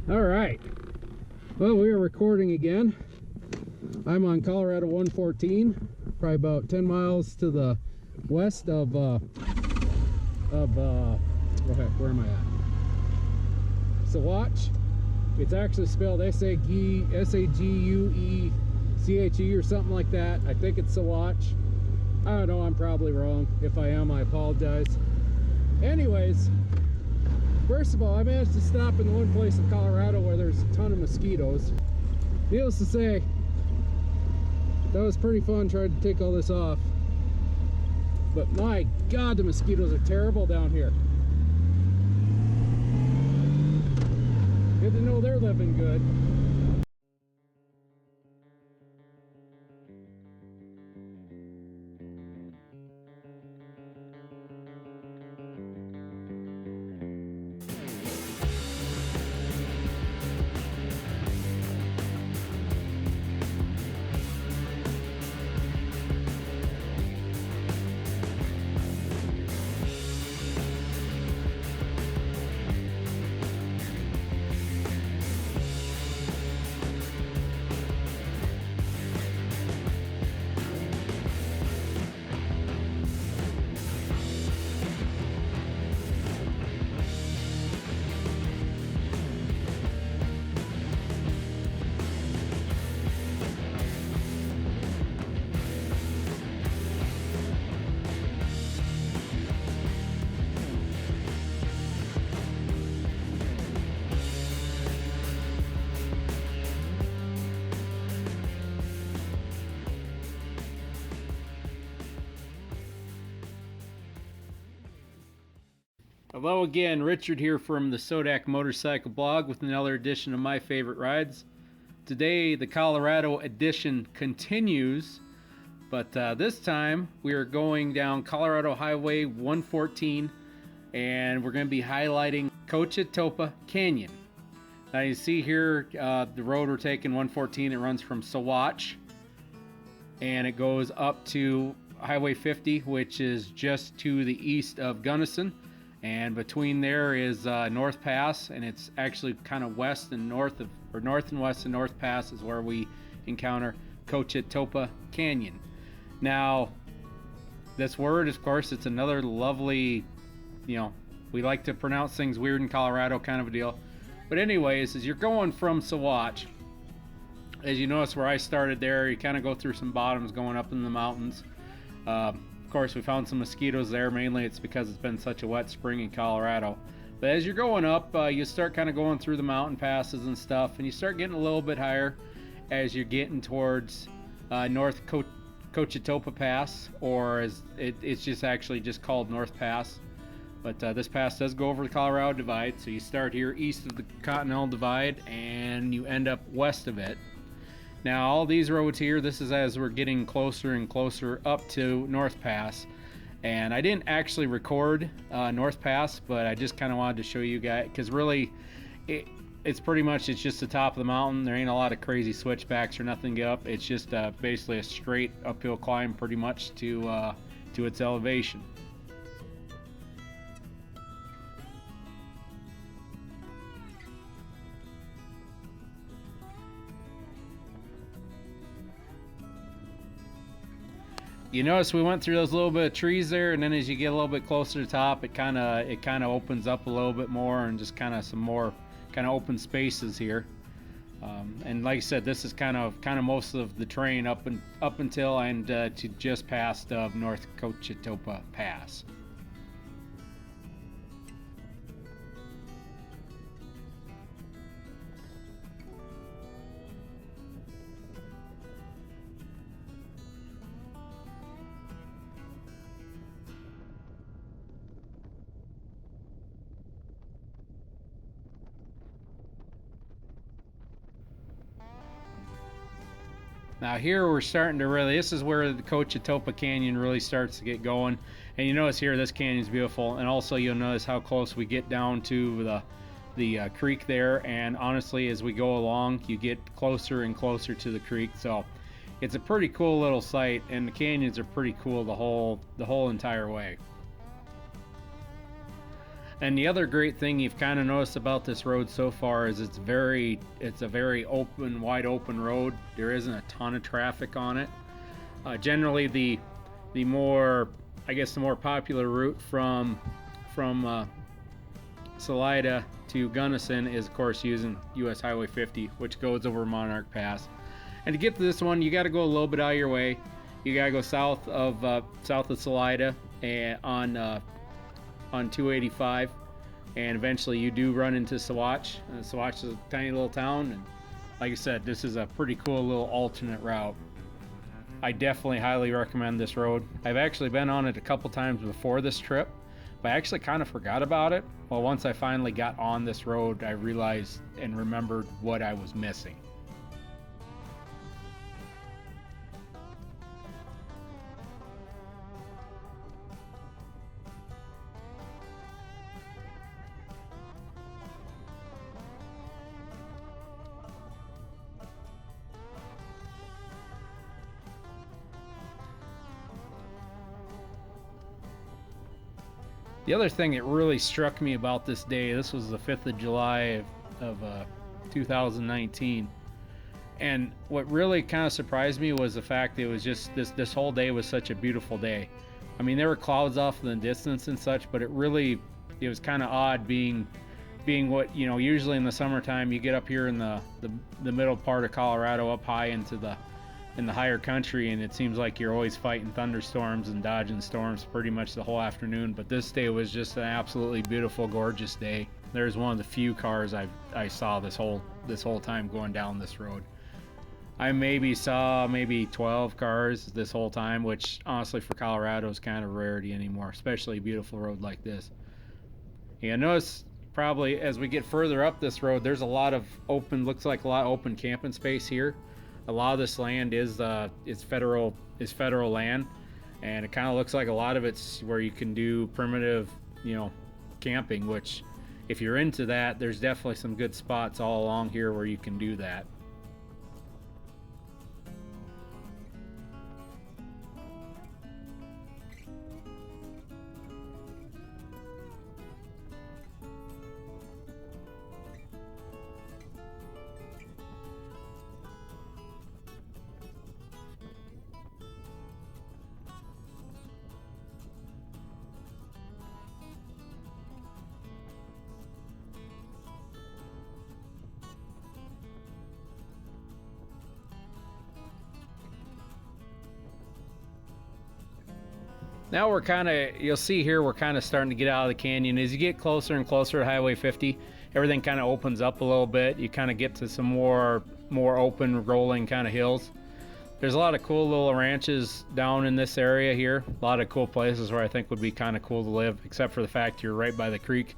All right, well, we are recording again. I'm on Colorado 114, probably about 10 miles to the west of where am I at? Saguache. It's actually spelled S-A-G-U-E-C-H-E or something like that. I think it's Saguache. I don't know, I'm probably wrong. If I am, I apologize. Anyways, first of all, I managed to stop in the one place in Colorado where there's a ton of mosquitoes. Needless to say, that was pretty fun trying to take all this off. But my God, the mosquitoes are terrible down here. Good to know they're living good. Hello again, Richard here from the SoDak Motorcycle Blog with another edition of my favorite rides. Today the Colorado edition continues, but this time we are going down Colorado Highway 114 and we're going to be highlighting Cochetopa Canyon. Now you see here the road we're taking, 114, it runs from Saguache and it goes up to Highway 50, which is just to the east of Gunnison. And between there is North Pass, and it's actually kind of west and north of, or north and west of North Pass is where we encounter Cochetopa Canyon. Now, this word, of course, it's another lovely, you know, we like to pronounce things weird in Colorado kind of a deal. But anyways, as you're going from Saguache, as you notice where I started there, you kind of go through some bottoms going up in the mountains. Of course, we found some mosquitoes there. Mainly it's because it's been such a wet spring in Colorado. But as you're going up, you start kind of going through the mountain passes and stuff, and you start getting a little bit higher as you're getting towards North Cochetopa Pass, or as it's just actually just called North Pass. But this pass does go over the Colorado Divide, so you start here east of the Continental Divide and you end up west of it. Now all these roads here, this is as we're getting closer and closer up to North Pass. And I didn't actually record North Pass, but I just kind of wanted to show you guys, because really it's pretty much, it's just the top of the mountain. There ain't a lot of crazy switchbacks or nothing up. It's just basically a straight uphill climb pretty much to its elevation. You notice we went through those little bit of trees there, and then as you get a little bit closer to the top, it kind of opens up a little bit more, and just kind of some more kind of open spaces here. And like I said, this is kind of most of the terrain up until and to just past of North Cochetopa Pass. Now here we're starting to really, this is where the Cochetopa Canyon really starts to get going. And you notice here this canyon's beautiful, and also you'll notice how close we get down to the creek there. And honestly, as we go along, you get closer and closer to the creek. So it's a pretty cool little site, and the canyons are pretty cool the whole entire way. And the other great thing you've kind of noticed about this road so far is it's a very open, wide open road. There isn't a ton of traffic on it. Generally, the more, I guess, the more popular route from Salida to Gunnison is, of course, using US Highway 50, which goes over Monarch Pass. And to get to this one, you got to go a little bit out of your way. You got to go south of Salida and on 285, and eventually you do run into Saguache. Saguache is a tiny little town, and like I said, this is a pretty cool little alternate route. I definitely highly recommend this road. I've actually been on it a couple times before this trip, but I actually kind of forgot about it. Well, once I finally got on this road, I realized and remembered what I was missing. The other thing that really struck me about this day, this was the 5th of July of 2019, and what really kind of surprised me was the fact that it was just this whole day was such a beautiful day. I mean, there were clouds off in the distance and such, but it was kind of odd being what, you know, usually in the summertime you get up here in the middle part of Colorado, up high into the higher country, and it seems like you're always fighting thunderstorms and dodging storms pretty much the whole afternoon. But this day was just an absolutely beautiful, gorgeous day. There's one of the few cars I saw this whole time going down this road. I saw maybe 12 cars this whole time, which honestly for Colorado is kind of rarity anymore, especially a beautiful road like this. Yeah, notice probably as we get further up this road, there's a lot of looks like a lot of open camping space here. A lot of this land is federal land, and it kind of looks like a lot of it's where you can do primitive, you know, camping, which if you're into that, there's definitely some good spots all along here where you can do that. Now you'll see here, we're kind of starting to get out of the canyon. As you get closer and closer to Highway 50, everything kind of opens up a little bit. You kind of get to some more open, rolling kind of hills. There's a lot of cool little ranches down in this area here. A lot of cool places where I think would be kind of cool to live, except for the fact you're right by the creek.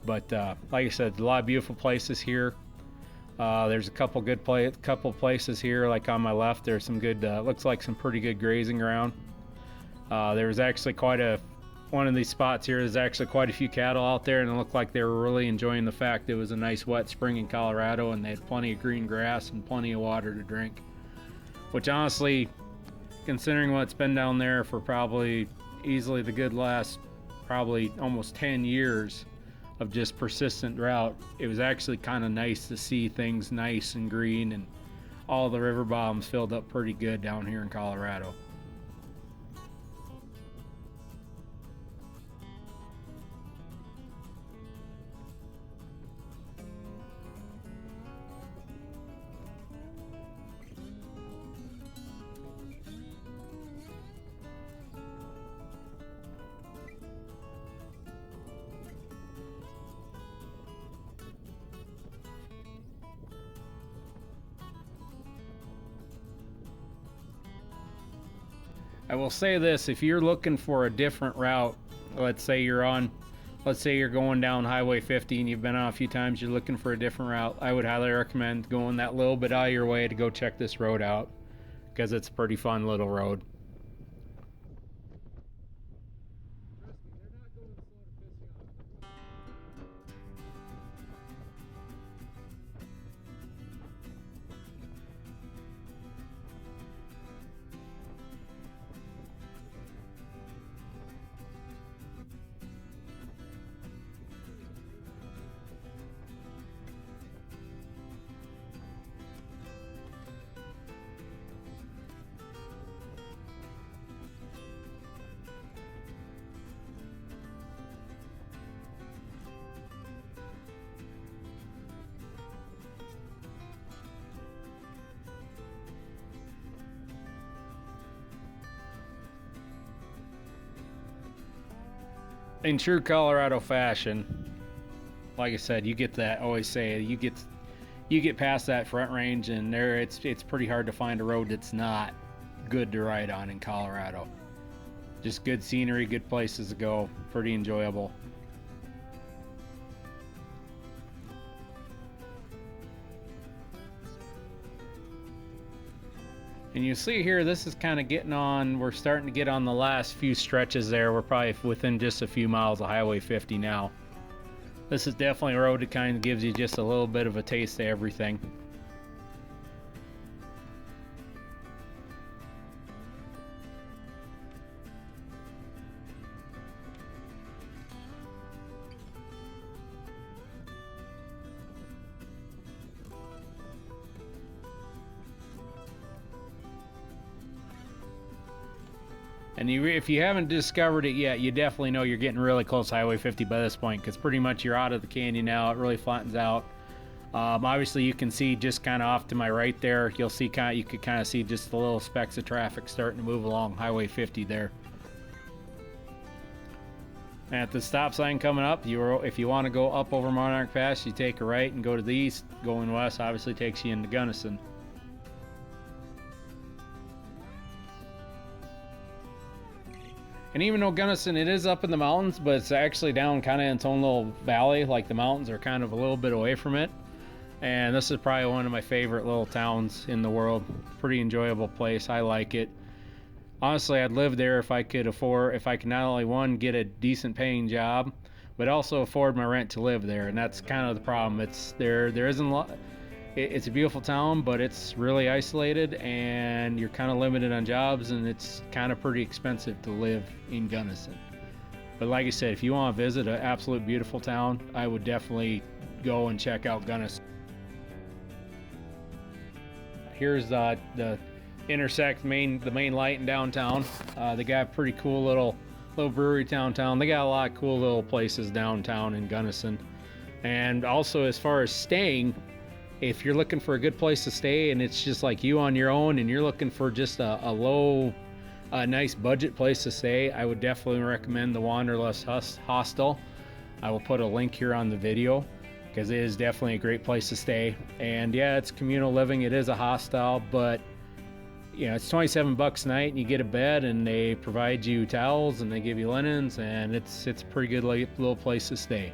But like I said, a lot of beautiful places here. There's a couple places here, like on my left. There's some good, looks like some pretty good grazing ground. There was actually one of these spots here, there's actually quite a few cattle out there, and it looked like they were really enjoying the fact it was a nice wet spring in Colorado and they had plenty of green grass and plenty of water to drink. Which honestly, considering what's been down there for probably easily the good last probably almost 10 years of just persistent drought, it was actually kind of nice to see things nice and green and all the river bottoms filled up pretty good down here in Colorado. I will say this, if you're looking for a different route, let's say you're going down Highway 50 and you've been on a few times, you're looking for a different route, I would highly recommend going that little bit out of your way to go check this road out, because it's a pretty fun little road. in true Colorado fashion, like I said, you get that, always say, you get past that front range and there it's pretty hard to find a road that's not good to ride on in Colorado. Just good scenery, good places to go, pretty enjoyable. And you see here, this is kind of getting on, we're starting to get on the last few stretches there. We're probably within just a few miles of Highway 50 now. This is definitely a road that kind of gives you just a little bit of a taste of everything. And if you haven't discovered it yet, you definitely know you're getting really close to Highway 50 by this point, because pretty much you're out of the canyon now. It really flattens out. Obviously, you can see just kind of off to my right there. You could kind of see just the little specks of traffic starting to move along Highway 50 there. And at the stop sign coming up, if you want to go up over Monarch Pass, you take a right and go to the east. Going west obviously takes you into Gunnison. And even though Gunnison, it is up in the mountains, but it's actually down kind of in its own little valley. Like the mountains are kind of a little bit away from it. And this is probably one of my favorite little towns in the world. Pretty enjoyable place. I like it. Honestly, I'd live there if I could not only, one, get a decent paying job, but also afford my rent to live there. And that's kind of the problem. There isn't a lot. It's a beautiful town, but it's really isolated and you're kind of limited on jobs, and it's kind of pretty expensive to live in Gunnison. But like I said, if you want to visit an absolute beautiful town, I would definitely go and check out Gunnison. Here's the intersect the main light in downtown. They got a pretty cool little brewery downtown. They got a lot of cool little places downtown in Gunnison. And also, as far as staying, if you're looking for a good place to stay and it's just like you on your own and you're looking for just a low, nice budget place to stay, I would definitely recommend the Wanderlust Hostel. I will put a link here on the video because it is definitely a great place to stay. And yeah, it's communal living. It is a hostel, but you know, it's $27 a night and you get a bed and they provide you towels and they give you linens, and it's a pretty good little place to stay.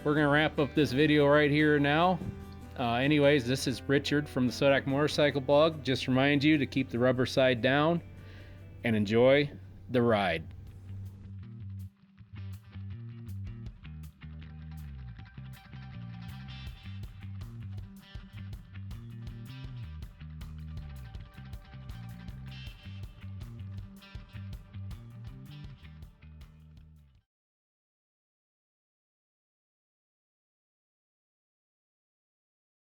We're going to wrap up this video right here now. Anyways, this is Richard from the SoDak Motorcycle Blog. Just remind you to keep the rubber side down and enjoy the ride.